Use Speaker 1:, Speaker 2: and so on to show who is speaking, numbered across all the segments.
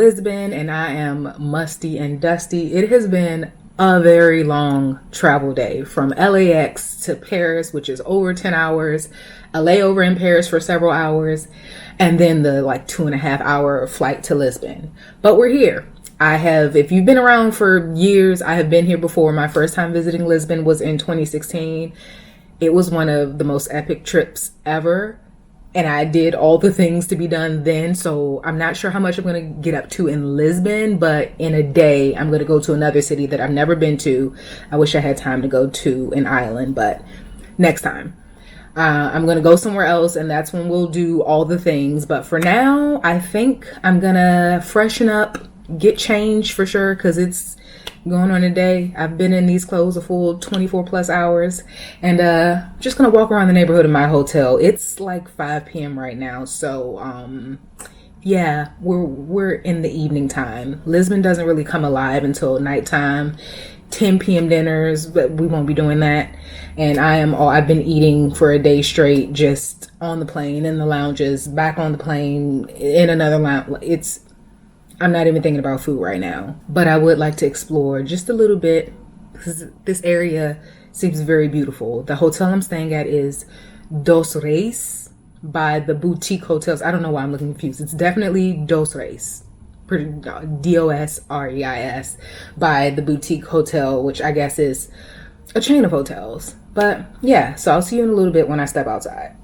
Speaker 1: Lisbon and I am musty and dusty. It has been a very long travel day from LAX to Paris, which is over 10 hours, a layover in Paris for several hours, and then the like 2.5 hour flight to Lisbon. But we're here. If you've been around for years, I have been here before. My first time visiting Lisbon was in 2016. It was one of the most epic trips ever. And I did all the things to be done then. So I'm not sure how much I'm going to get up to in Lisbon, but in a day, I'm going to go to another city that I've never been to. I wish I had time to go to an island, but next time. I'm going to go somewhere else, and that's when we'll do all the things. But for now, I think I'm going to freshen up, get changed for sure, because it's going on a day. I've been in these clothes a full 24 plus hours, and just gonna walk around the neighborhood of my hotel. It's like 5 p.m. right now, so yeah, we're in the evening time. Lisbon doesn't really come alive until nighttime, 10 p.m. dinners, but we won't be doing that. And I've been eating for a day straight, just on the plane, in the lounges, back on the plane, in another lounge. I'm not even thinking about food right now, but I would like to explore just a little bit because this area seems very beautiful. The hotel I'm staying at is Dos Reis by the boutique hotels. I don't know why I'm looking confused. It's definitely Dos Reis, Dosreis, by the boutique hotel, which I guess is a chain of hotels. But yeah, so I'll see you in a little bit when I step outside.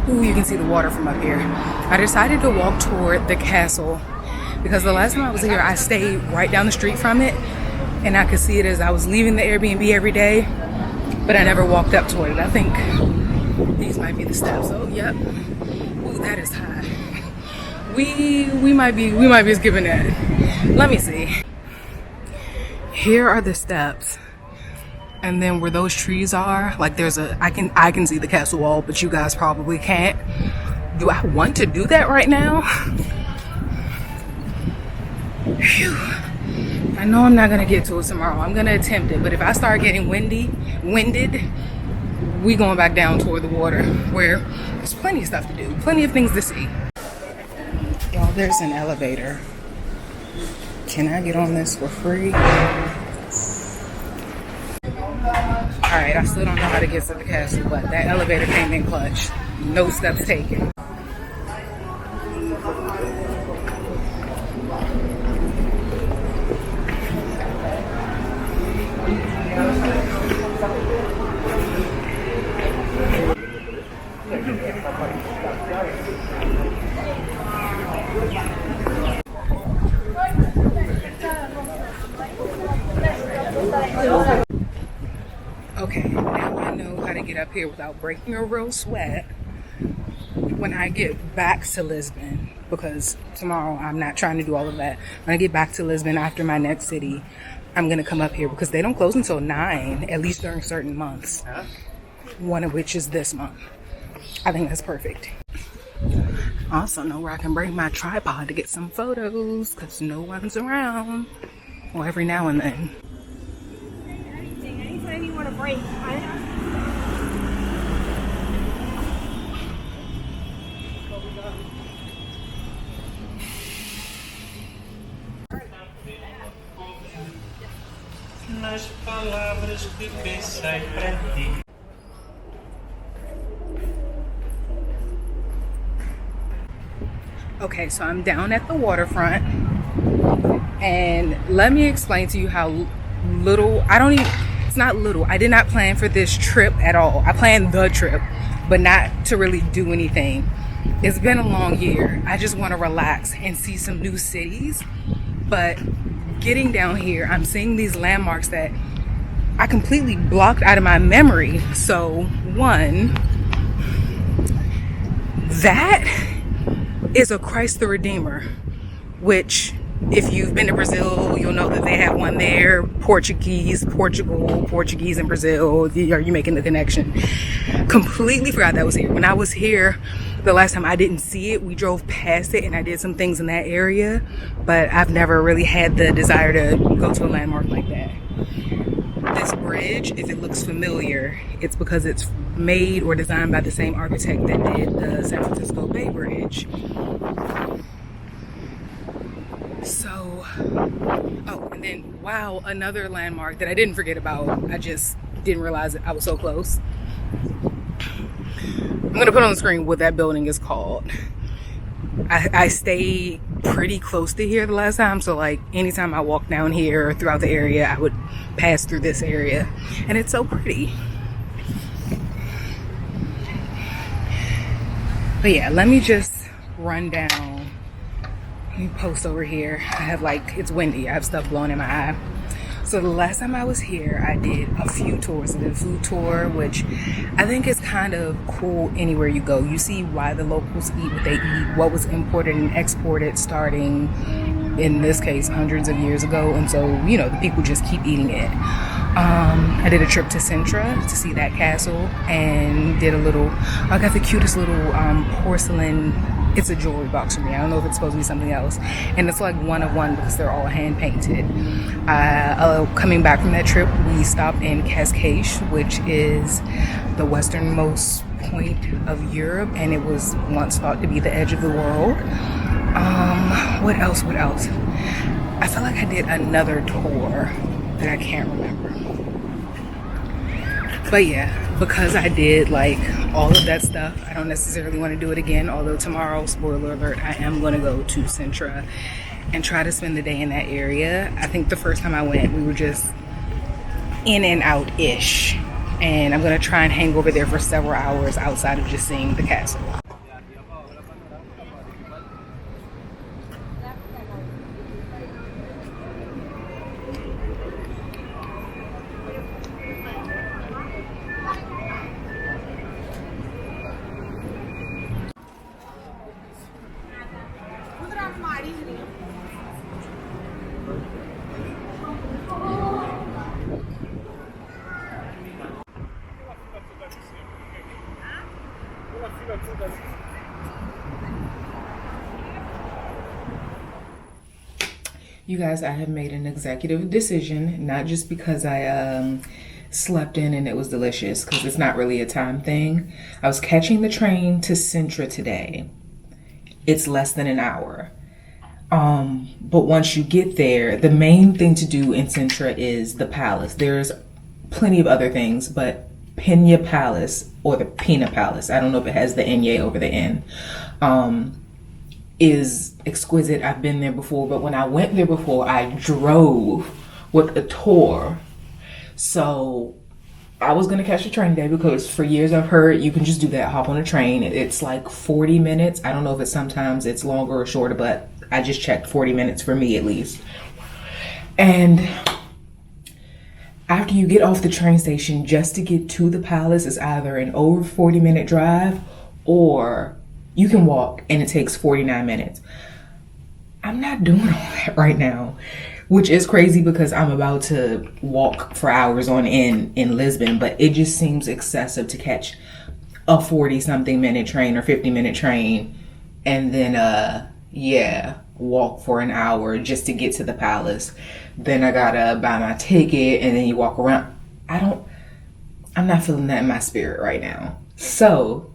Speaker 1: You can see the water from up here. I decided to walk toward the castle because the last time I was here, I stayed right down the street from it, and I could see it as I was leaving the Airbnb every day, but I never walked up toward it. I think these might be the steps. Oh, yep. Ooh, that is high. We might be skipping that. Let me see. Here are the steps. And then where those trees are, like I can see the castle wall, but you guys probably can't. Do I want to do that right now? Phew. I know I'm not gonna get to it tomorrow. I'm gonna attempt it, but if I start getting winded, we going back down toward the water where there's plenty of stuff to do, plenty of things to see. Y'all, there's an elevator. Can I get on this for free? Alright, I still don't know how to get to the castle, but that elevator came in clutch. No steps taken. Okay, now I know how to get up here without breaking a real sweat when I get back to Lisbon, because tomorrow I'm not trying to do all of that. When I get back to Lisbon after my next city, I'm going to come up here because they don't close until 9, at least during certain months, one of which is this month. I think that's perfect. I also know where I can bring my tripod to get some photos because no one's around. Well, every now and then. Anytime you want to break,
Speaker 2: nas palavras que pensei para ti.
Speaker 1: Okay, so I'm down at the waterfront, and let me explain to you how little, it's not little, I did not plan for this trip at all. I planned the trip, but not to really do anything. It's been a long year. I just want to relax and see some new cities, but getting down here, I'm seeing these landmarks that I completely blocked out of my memory. So one, that is a Christ the Redeemer, which If you've been to Brazil, you'll know that they have one there. Portugal, Portuguese and Brazil. Are you making the connection? Completely forgot that was here. When I was here the last time, I didn't see it. We drove past it and I did some things in that area, but I've never really had the desire to go to a landmark like that. This bridge, if it looks familiar, it's because it's made or designed by the same architect that did the San Francisco Bay Bridge. So, oh, and then, wow, another landmark that I didn't forget about. I just didn't realize it. I was so close. I'm gonna put on the screen what that building is called. I stayed pretty close to here the last time, so like anytime I walk down here or throughout the area, I would pass through this area, and it's so pretty. But yeah, let me just run down. Let me post over here. I have it's windy. I have stuff blowing in my eye. So the last time I was here, I did a few tours. I did a food tour, which I think is kind of cool anywhere you go. You see why the locals eat what they eat, what was imported and exported starting, in this case, hundreds of years ago. And so, you know, the people just keep eating it. I did a trip to Sintra to see that castle and I got the cutest little porcelain. It's a jewelry box for me. I don't know if it's supposed to be something else. And it's like one of one because they're all hand painted. Coming back from that trip, we stopped in Cascais, which is the westernmost point of Europe. And it was once thought to be the edge of the world. What else? I feel like I did another tour that I can't remember. But yeah, because I did like all of that stuff, I don't necessarily want to do it again. Although tomorrow, spoiler alert, I am going to go to Sintra and try to spend the day in that area. I think the first time I went, we were just in and out-ish. And I'm going to try and hang over there for several hours outside of just seeing the castle. You guys, I have made an executive decision, not just because I slept in and it was delicious, because it's not really a time thing. I was catching the train to Sintra today. It's less than an hour. But once you get there, the main thing to do in Sintra is the palace. There's plenty of other things, but Pina Palace, or the Pina Palace, I don't know if it has the N over the N, is exquisite. I've been there before, but when I went there before, I drove with a tour. So I was gonna catch the train today because for years I've heard you can just do that, hop on a train. It's like 40 minutes. I don't know if sometimes it's longer or shorter, but I just checked 40 minutes for me at least. And after you get off the train station, just to get to the palace is either an over 40-minute drive or you can walk and it takes 49 minutes. I'm not doing all that right now, which is crazy because I'm about to walk for hours on end in Lisbon, but it just seems excessive to catch a 40-something minute train or 50-minute train and then, walk for an hour just to get to the palace. Then I gotta buy my ticket and then you walk around. I'm not feeling that in my spirit right now. So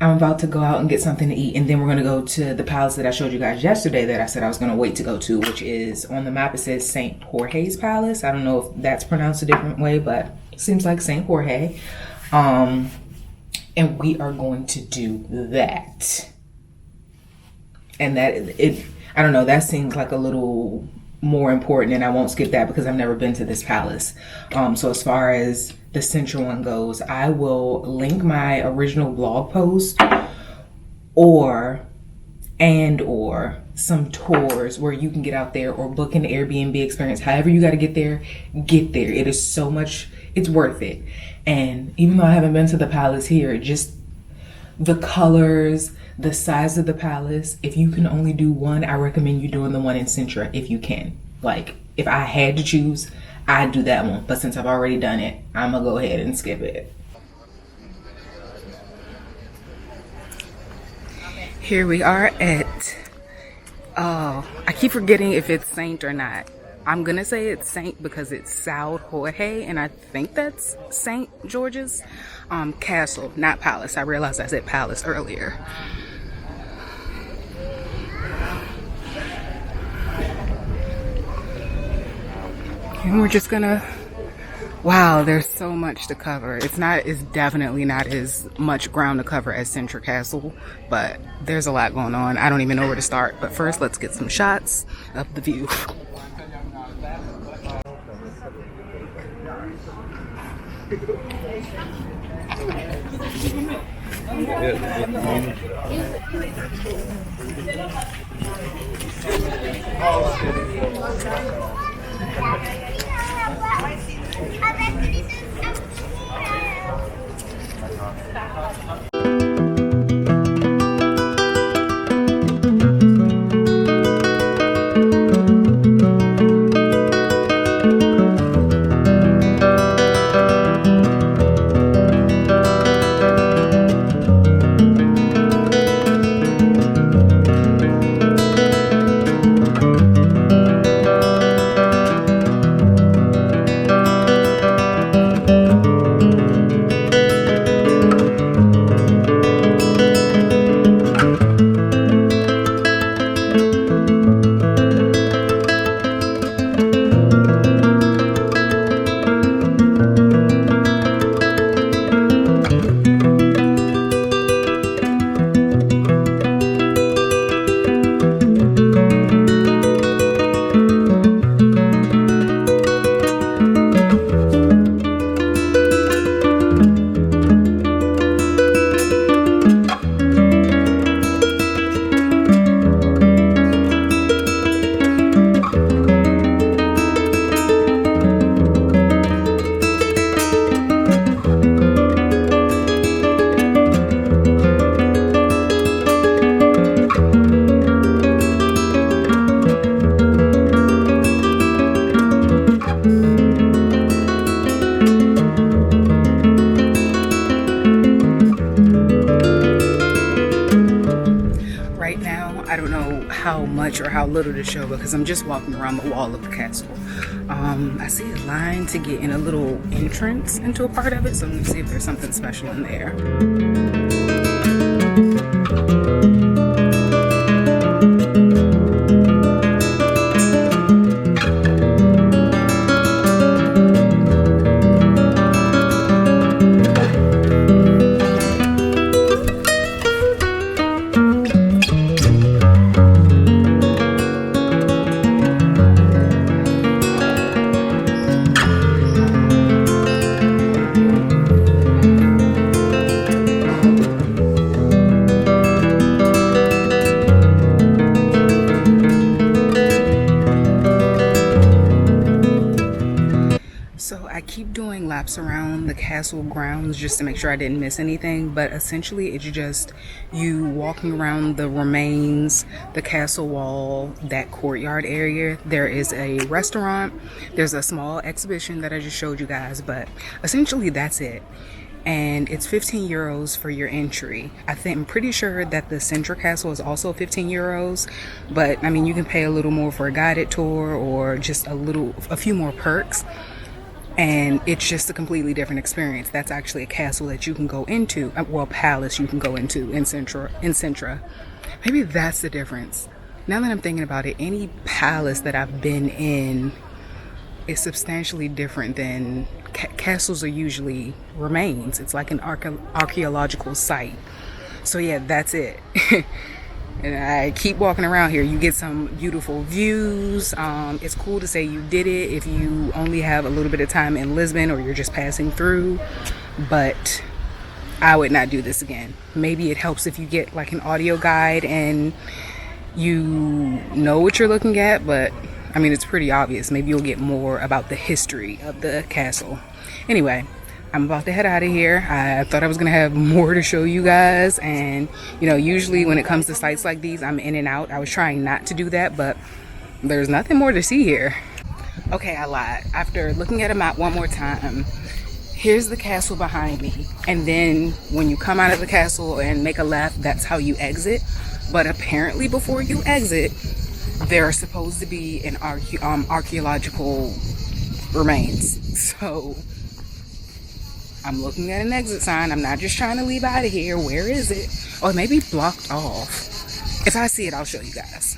Speaker 1: I'm about to go out and get something to eat, and then we're going to go to the palace that I showed you guys yesterday that I said I was going to wait to go to, which is on the map. It says St. Jorge's Palace. I don't know if that's pronounced a different way, but it seems like St. Jorge. And we are going to do that. And I don't know, that seems like a little more important, and I won't skip that because I've never been to this palace. So as far as the central one goes, I will link my original blog post or some tours where you can get out there or book an Airbnb experience. However you got to get there. It is so much, it's worth it. And even though I haven't been to the palace here, just the colors, the size of the palace. If you can only do one, I recommend you doing the one in Sintra if you can. Like, if I had to choose, I'd do that one. But since I've already done it, I'm gonna go ahead and skip it. Here we are at, I keep forgetting if it's Saint or not. I'm gonna say it's Saint because it's Sao Jorge, and I think that's Saint George's castle, not palace. I realized I said palace earlier. And we're just gonna, wow, there's so much to cover. It's definitely not as much ground to cover as Sintra Castle, but there's a lot going on. I don't even know where to start. But first, let's get some shots of the view. How much or how little to show because I'm just walking around the wall of the castle. I see a line to get in a little entrance into a part of it, so I'm gonna see if there's something special in there. Around the castle grounds just to make sure I didn't miss anything, but essentially it's just you walking around the remains, the castle wall, that courtyard area. There is a restaurant, there's a small exhibition that I just showed you guys, but essentially that's it. And it's 15 euros for your entry. I'm pretty sure that the Sintra Castle is also 15 euros, but I mean you can pay a little more for a guided tour or just a few more perks. And it's just a completely different experience. That's actually a castle that you can go into, well, palace you can go into in Sintra. Maybe that's the difference. Now that I'm thinking about it, any palace that I've been in is substantially different than castles are usually remains. It's like an archaeological site. So yeah, that's it. And I keep walking around here. You get some beautiful views. It's cool to say you did it if you only have a little bit of time in Lisbon or you're just passing through. But I would not do this again. Maybe it helps if you get like an audio guide and you know what you're looking at. But I mean, it's pretty obvious. Maybe you'll get more about the history of the castle. Anyway, I'm about to head out of here. I thought I was gonna have more to show you guys, and you know, usually when it comes to sites like these, I'm in and out. I was trying not to do that, but there's nothing more to see here. Okay, I lied. After looking at a map one more time, here's the castle behind me, and then when you come out of the castle and make a left, that's how you exit. But apparently before you exit, there are supposed to be an archaeological remains. So I'm looking at an exit sign. I'm not just trying to leave out of here. Where is it? Oh, it may be blocked off. If I see it, I'll show you guys.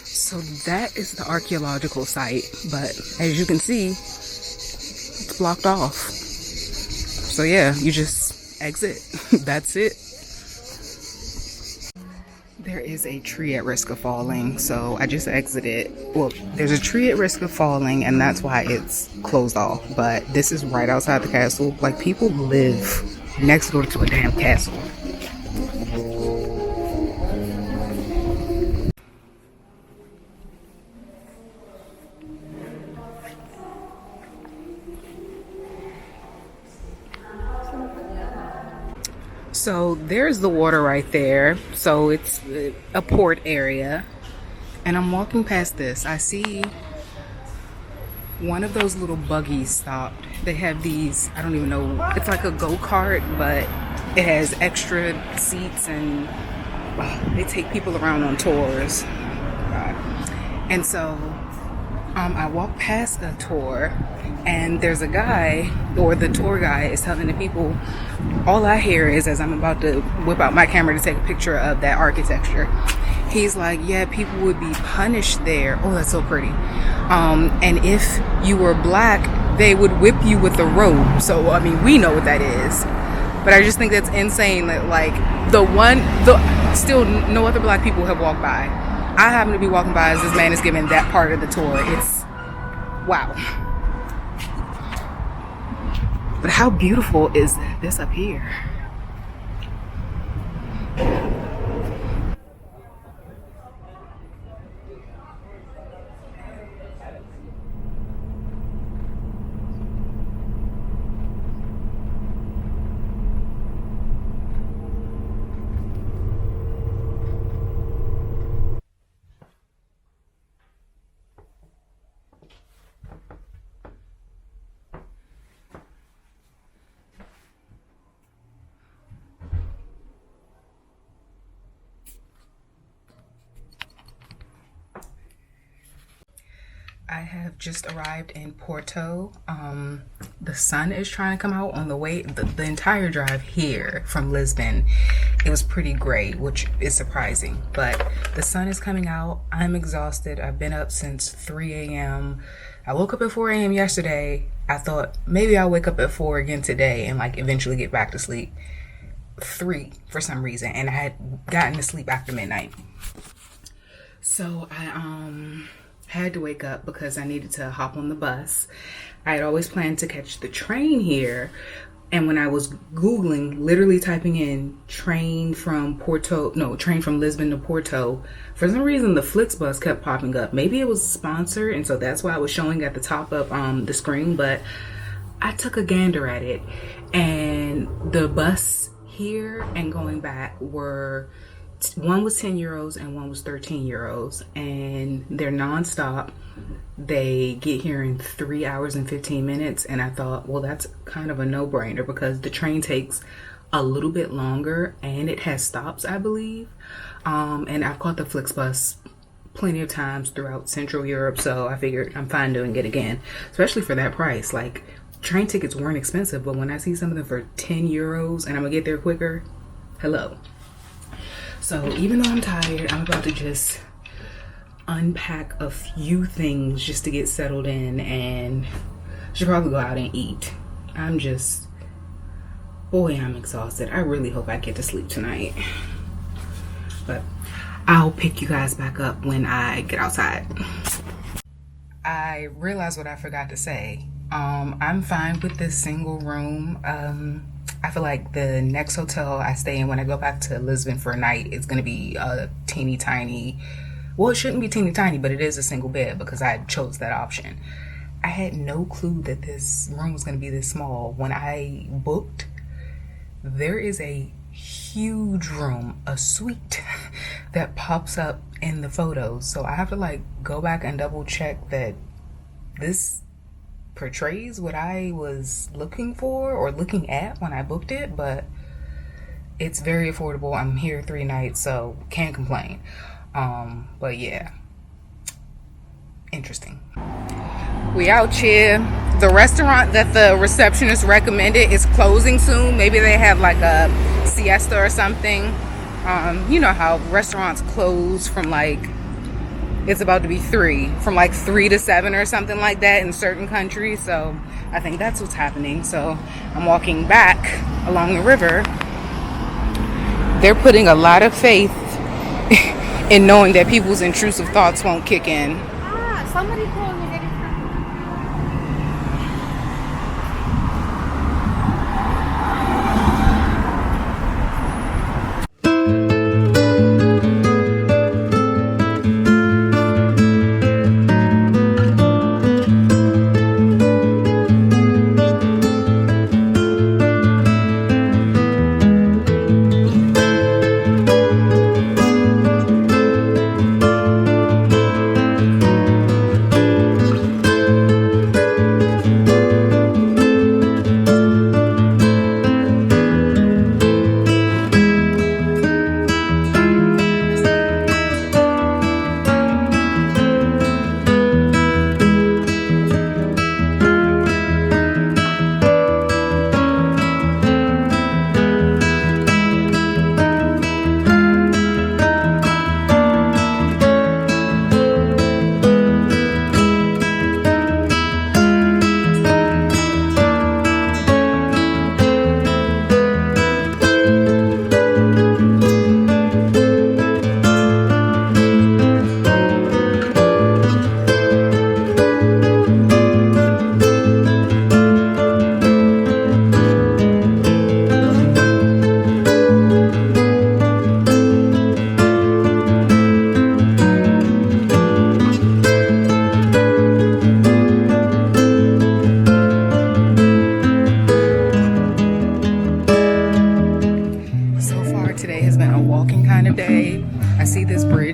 Speaker 1: So that is the archaeological site, but as you can see, it's blocked off. So yeah, you just exit. That's it. There is a tree at risk of falling, so I just exited. Well, there's a tree at risk of falling, and that's why it's closed off. But this is right outside the castle. Like, people live next door to a damn castle. So there's the water right there. So it's a port area. And I'm walking past this. I see one of those little buggies stopped. They have these, I don't even know, it's like a go-kart, but it has extra seats, and they take people around on tours. And so I walked past a tour, and there's a guy, or the tour guide is telling the people, all I hear is, as I'm about to whip out my camera to take a picture of that architecture, he's like, yeah, people would be punished there. Oh, that's so pretty. And if you were black, they would whip you with a rope. So, I mean, we know what that is. But I just think that's insane that, like, still no other black people have walked by. I happen to be walking by as this man is giving that part of the tour. It's, wow. But how beautiful is this up here? I have just arrived in Porto. The sun is trying to come out on the way. The entire drive here from Lisbon, it was pretty gray, which is surprising. But the sun is coming out. I'm exhausted. I've been up since 3 a.m. I woke up at 4 a.m. yesterday. I thought maybe I'll wake up at 4 again today and like eventually get back to sleep. 3 for some reason, and I had gotten to sleep after midnight. So I had to wake up because I needed to hop on the bus. I had always planned to catch the train here, and when I was Googling, literally typing in train from Lisbon to Porto, for some reason the Flixbus kept popping up. Maybe it was sponsored, and so that's why it was showing at the top of the screen, but I took a gander at it, and the bus here and going back were, one was 10 euros and one was 13 euros, and they're non-stop. They get here in 3 hours and 15 minutes, and I thought, well, that's kind of a no-brainer because the train takes a little bit longer and it has stops, I believe. And I've caught the Flixbus plenty of times throughout Central Europe, so I figured I'm fine doing it again, especially for that price. Like, train tickets weren't expensive, but when I see some of them for 10 euros and I'm gonna get there quicker, hello. So even though I'm tired, I'm about to just unpack a few things just to get settled in, and should probably go out and eat. I'm exhausted. I really hope I get to sleep tonight. But I'll pick you guys back up when I get outside. I realized what I forgot to say. I'm fine with this single room. I feel like the next hotel I stay in when I go back to Lisbon for a night is going to be a teeny tiny, well, it shouldn't be teeny tiny, but it is a single bed because I chose that option. I had no clue that this room was going to be this small. When I booked, there is a huge room, a suite that pops up in the photos. So I have to like go back and double check that this portrays what I was looking for or looking at when I booked it, but it's very affordable. I'm here 3 nights, so can't complain. But yeah, interesting. We out here. The restaurant that the receptionist recommended is closing soon. Maybe they have like a siesta or something. You know how restaurants close from like, it's about to be 3, from like 3 to 7 or something like that in certain countries. So I think that's what's happening. So I'm walking back along the river. They're putting a lot of faith in knowing that people's intrusive thoughts won't kick in.
Speaker 3: Somebody told me that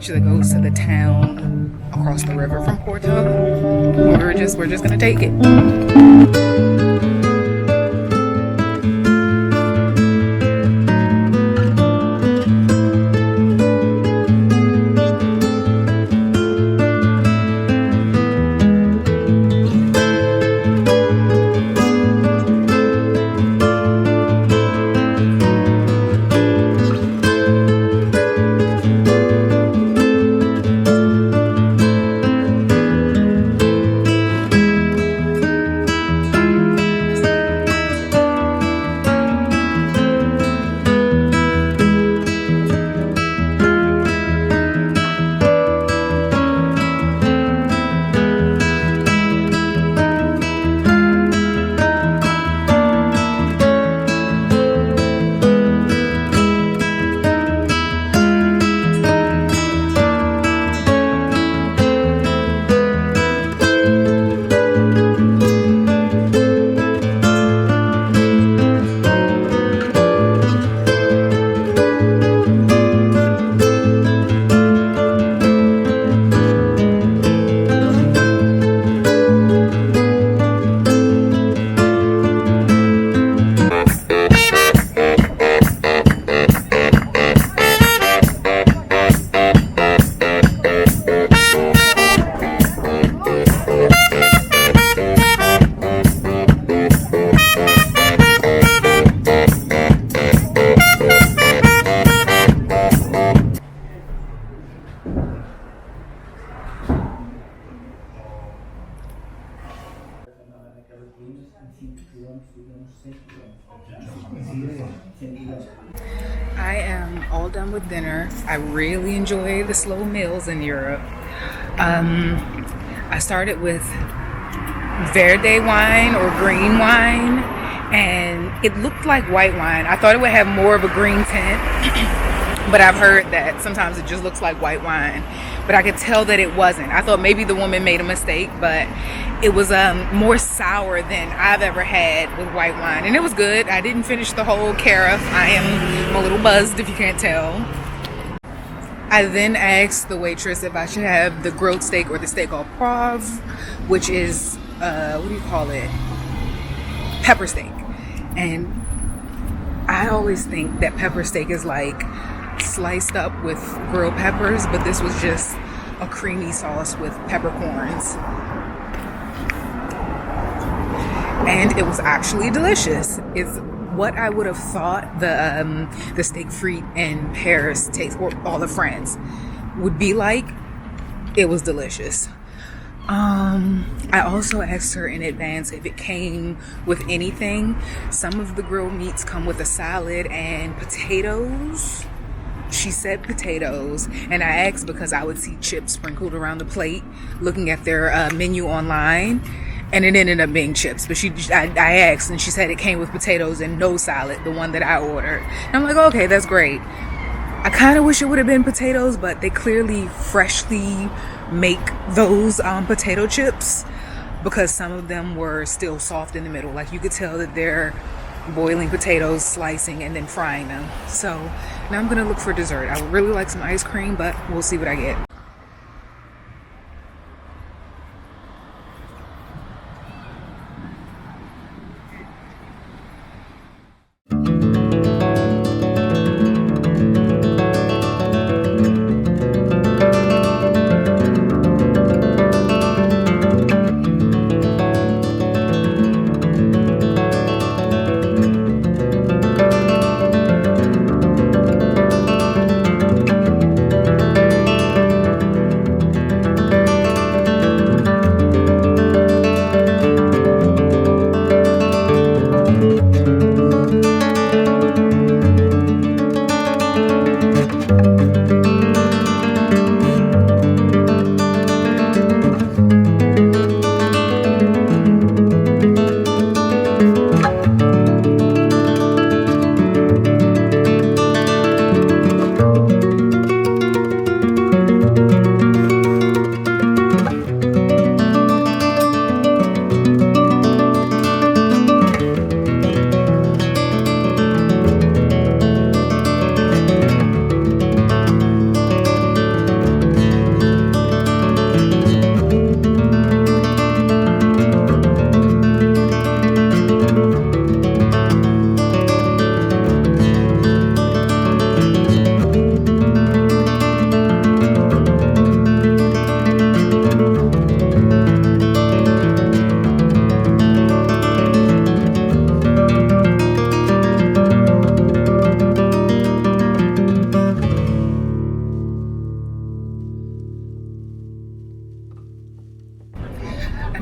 Speaker 1: that goes to the town across the river from Porto. We're just gonna take it. I am all done with dinner. I really enjoy the slow meals in Europe. I started with verde wine or green wine, and it looked like white wine. I thought it would have more of a green tint, but I've heard that sometimes it just looks like white wine. But I could tell that it wasn't. I thought maybe the woman made a mistake, but it was more sour than I've ever had with white wine, and it was good. I didn't finish the whole carafe. I'm a little buzzed, if you can't tell. I then asked the waitress if I should have the grilled steak or the steak au poivre, which is what do you call it? Pepper steak. And I always think that pepper steak is like sliced up with grilled peppers, but this was just a creamy sauce with peppercorns. And it was actually delicious. It's what I would have thought the steak frite in Paris tastes, or all the France, would be like. It was delicious. I also asked her in advance if it came with anything. Some of the grilled meats come with a salad and potatoes. She said potatoes, and I asked because I would see chips sprinkled around the plate looking at their menu online, and it ended up being chips. But I asked, and she said it came with potatoes and no salad, the one that I ordered. And I'm like, okay, that's great. I kind of wish it would have been potatoes, but they clearly freshly make those potato chips, because some of them were still soft in the middle. Like, you could tell that they're boiling potatoes, slicing, and then frying them. So now I'm gonna look for dessert. I would really like some ice cream, but we'll see what I get.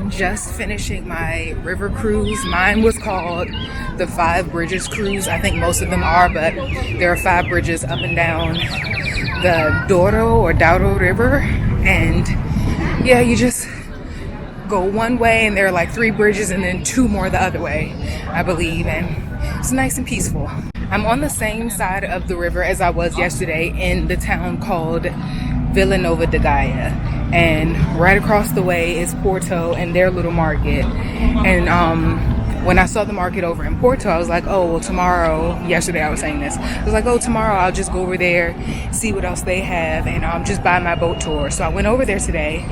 Speaker 1: Just finishing my river cruise. Mine was called the 5 Bridges Cruise. I think most of them are, but there are 5 bridges up and down the Douro River. And yeah, you just go one way and there are like 3 bridges and then 2 more the other way, I believe. And it's nice and peaceful. I'm on the same side of the river as I was yesterday in the town called Vila Nova de Gaia, and right across the way is Porto and their little market. And when I saw the market over in Porto, I was like, oh, well, tomorrow, yesterday I was saying this, I was like, oh, tomorrow I'll just go over there, see what else they have, and just buy my boat tour. So I went over there today,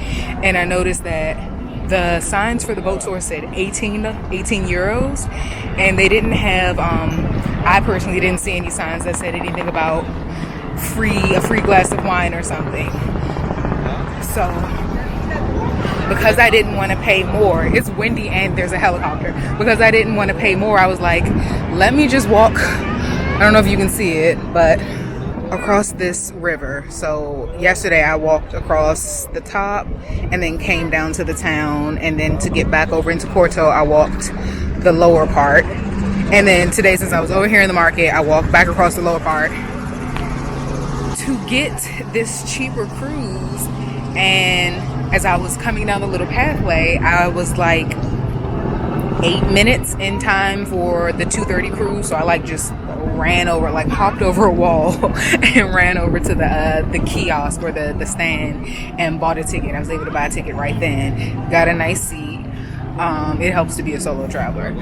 Speaker 1: and I noticed that the signs for the boat tour said 18 euros, and they didn't have, I personally didn't see any signs that said anything about a free glass of wine or something. So because I didn't want to pay more, it's windy and there's a helicopter, because I didn't want to pay more, I was like, let me just walk, I don't know if you can see it, but across this river. So yesterday I walked across the top and then came down to the town, and then to get back over into Porto I walked the lower part, and then today, since I was over here in the market, I walked back across the lower part to get this cheaper cruise. And as I was coming down the little pathway, I was like 8 minutes in time for the 2:30 cruise, so I like just ran over, like hopped over a wall and ran over to the kiosk or the stand and bought a ticket. I was able to buy a ticket right then. Got a nice seat. It helps to be a solo traveler.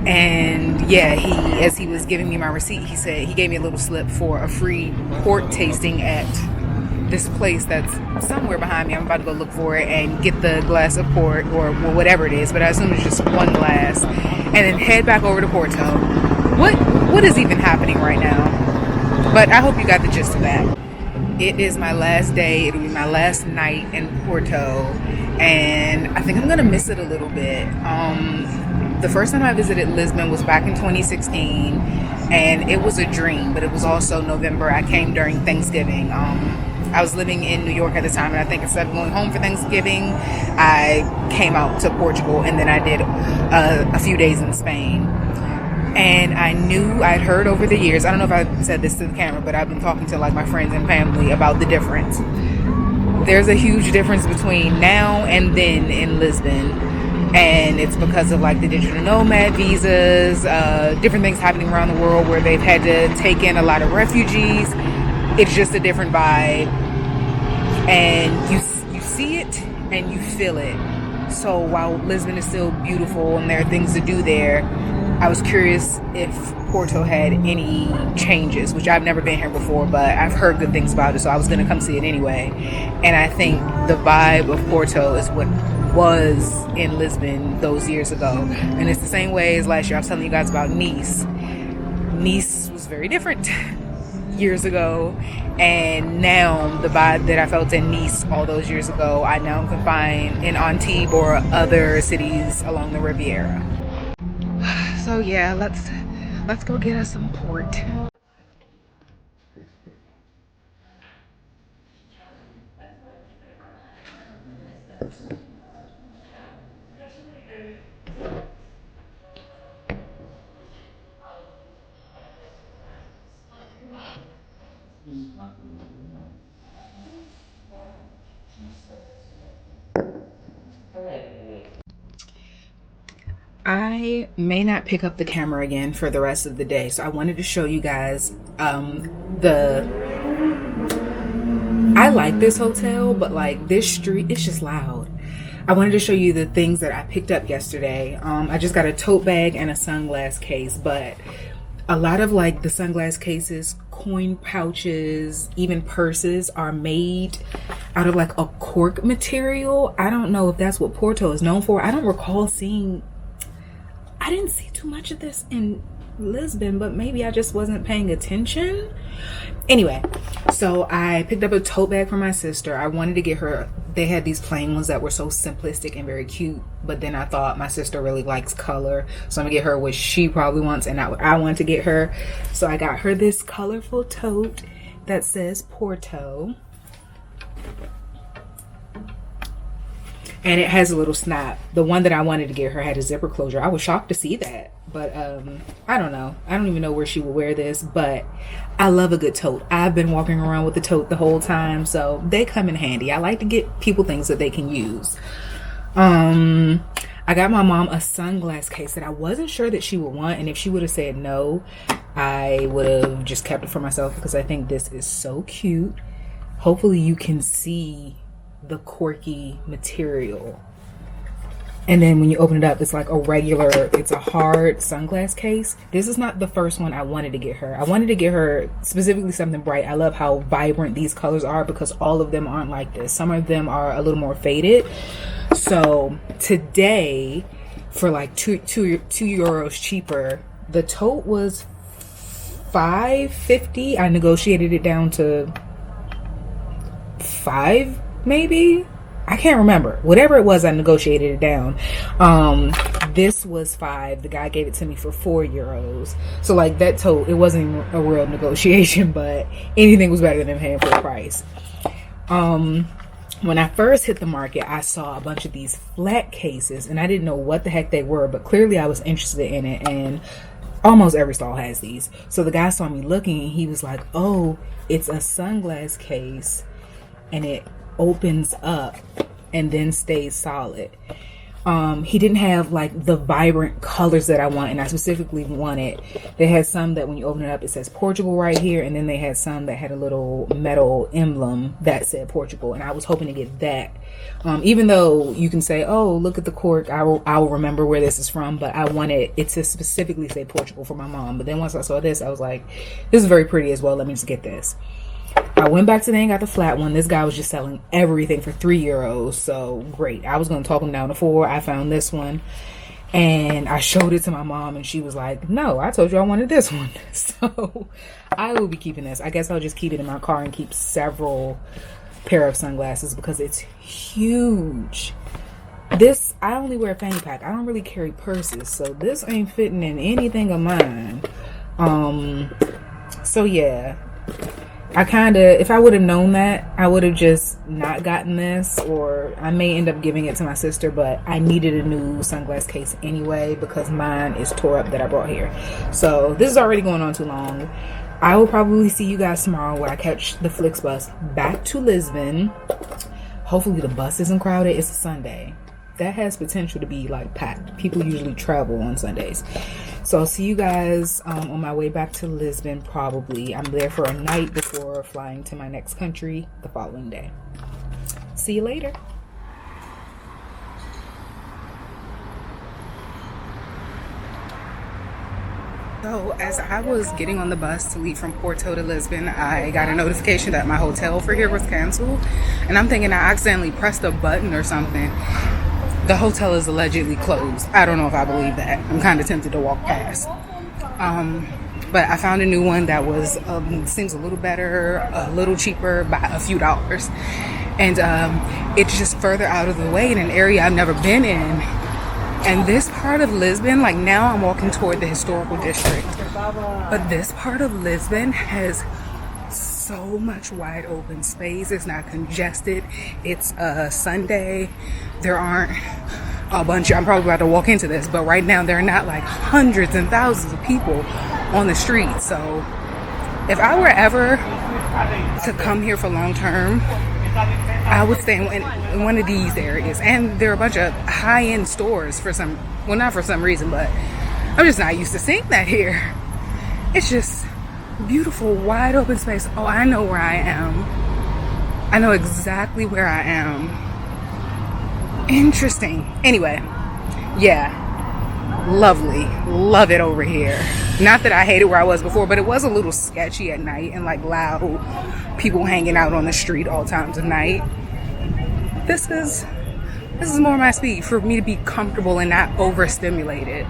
Speaker 1: And yeah, as he was giving me my receipt, he gave me a little slip for a free port tasting at this place that's somewhere behind me. I'm about to go look for it and get the glass of port or whatever it is, but I assume it's just one glass, and then head back over to Porto. What is even happening right now? But I hope you got the gist of that. It is my last day. It'll be my last night in Porto, and I think I'm gonna miss it a little bit. The first time I visited Lisbon was back in 2016, and it was a dream, but it was also November. I came during Thanksgiving. I was living in New York at the time, and I think instead of going home for Thanksgiving, I came out to Portugal, and then I did a few days in Spain. And I'd heard over the years, I don't know if I said this to the camera, but I've been talking to like my friends and family about the difference. There's a huge difference between now and then in Lisbon. And it's because of like the digital nomad visas, different things happening around the world where they've had to take in a lot of refugees. It's just a different vibe, and you see it and you feel it. So while Lisbon is still beautiful and there are things to do there, I was curious if Porto had any changes, which I've never been here before, but I've heard good things about it, so I was going to come see it anyway. And I think the vibe of Porto is what was in Lisbon those years ago, and it's the same way as last year. I was telling you guys about Nice. Nice was very different years ago, and now the vibe that I felt in Nice all those years ago, I now can find in Antibes or other cities along the Riviera. So yeah, let's go get us some port. I may not pick up the camera again for the rest of the day, so I wanted to show you guys I like this hotel, but like this street, it's just loud. I wanted to show you the things that I picked up yesterday. I just got a tote bag and a sunglass case, but a lot of like the sunglass cases, coin pouches, even purses are made out of like a cork material. I don't know if that's what Porto is known for. I don't recall I didn't see too much of this in Lisbon, but maybe I just wasn't paying attention. Anyway, so I picked up a tote bag for my sister. I wanted to get her, they had these plain ones that were so simplistic and very cute, but then I thought my sister really likes color, so I'm gonna get her what she probably wants and not what I want to get her. So I got her this colorful tote that says Porto, and it has a little snap. The one that I wanted to get her had a zipper closure. I was shocked to see that, but I don't know. I don't even know where she would wear this, but I love a good tote. I've been walking around with the tote the whole time, so they come in handy. I like to get people things that they can use. I got my mom a sunglass case that I wasn't sure that she would want, and if she would have said no, I would have just kept it for myself because I think this is so cute. Hopefully you can see the corky material, and then when you open it up, it's like it's a hard sunglass case. This is not the first one I wanted to get her. I wanted to get her specifically something bright. I love how vibrant these colors are because all of them aren't like this. Some of them are a little more faded. So today, for like two euros cheaper, the tote was $5.50. I negotiated it down to $5, maybe. I can't remember. Whatever it was, I negotiated it down. This was $5. The guy gave it to me for €4. So like that tote, it wasn't a real negotiation, but anything was better than paying full price. When I first hit the market, I saw a bunch of these flat cases, and I didn't know what the heck they were, but clearly I was interested in it, and almost every stall has these. So the guy saw me looking, and he was like, oh, it's a sunglass case, and it opens up and then stays solid. He didn't have like the vibrant colors that I want, and I specifically wanted. They had some that when you open it up, it says Portugal right here, and then they had some that had a little metal emblem that said Portugal, and I was hoping to get that. Even though you can say, "Oh, look at the cork," I will remember where this is from, but I wanted it to specifically say Portugal for my mom. But then once I saw this, I was like, "This is very pretty as well. Let me just get this." I went back to the and got the flat one. This guy was just selling everything for €3, so great. I was going to talk him down to 4. I found this one, and I showed it to my mom, and she was like, "No, I told you I wanted this one." So I will be keeping this. I guess I'll just keep it in my car and keep several pair of sunglasses because it's huge. This, I only wear a fanny pack. I don't really carry purses, so this ain't fitting in anything of mine. So yeah. I kind of, if I would have known that, I would have just not gotten this, or I may end up giving it to my sister, but I needed a new sunglass case anyway because mine is tore up that I brought here. So this is already going on too long. I will probably see you guys tomorrow when I catch the Flix bus back to Lisbon. Hopefully the bus isn't crowded. It's a Sunday. That has potential to be like packed. People usually travel on Sundays. So I'll see you guys on my way back to Lisbon probably. I'm there for a night before flying to my next country the following day. See you later. So as I was getting on the bus to leave from Porto to Lisbon, I got a notification that my hotel for here was canceled. And I'm thinking I accidentally pressed a button or something. The hotel is allegedly closed. I don't know if I believe that. I'm kind of tempted to walk past. But I found a new one that was seems a little better, a little cheaper by a few dollars. And it's just further out of the way in an area I've never been in. And this part of Lisbon, like now I'm walking toward the historical district. But this part of Lisbon has so much wide open space. It's not congested. It's a Sunday. There aren't a bunch. I'm probably about to walk into this, but right now there are not like hundreds and thousands of people on the street. So if I were ever to come here for long term, I would stay in one of these areas. And there are a bunch of high-end stores for some, well, not for some reason, but I'm just not used to seeing that here. It's just beautiful, wide open space. Oh, I know where I am. I know exactly where I am. Interesting. Anyway, yeah, lovely. Love it over here. Not that I hated where I was before, but it was a little sketchy at night and like loud, people hanging out on the street all times of night. This is more my speed for me to be comfortable and not overstimulated.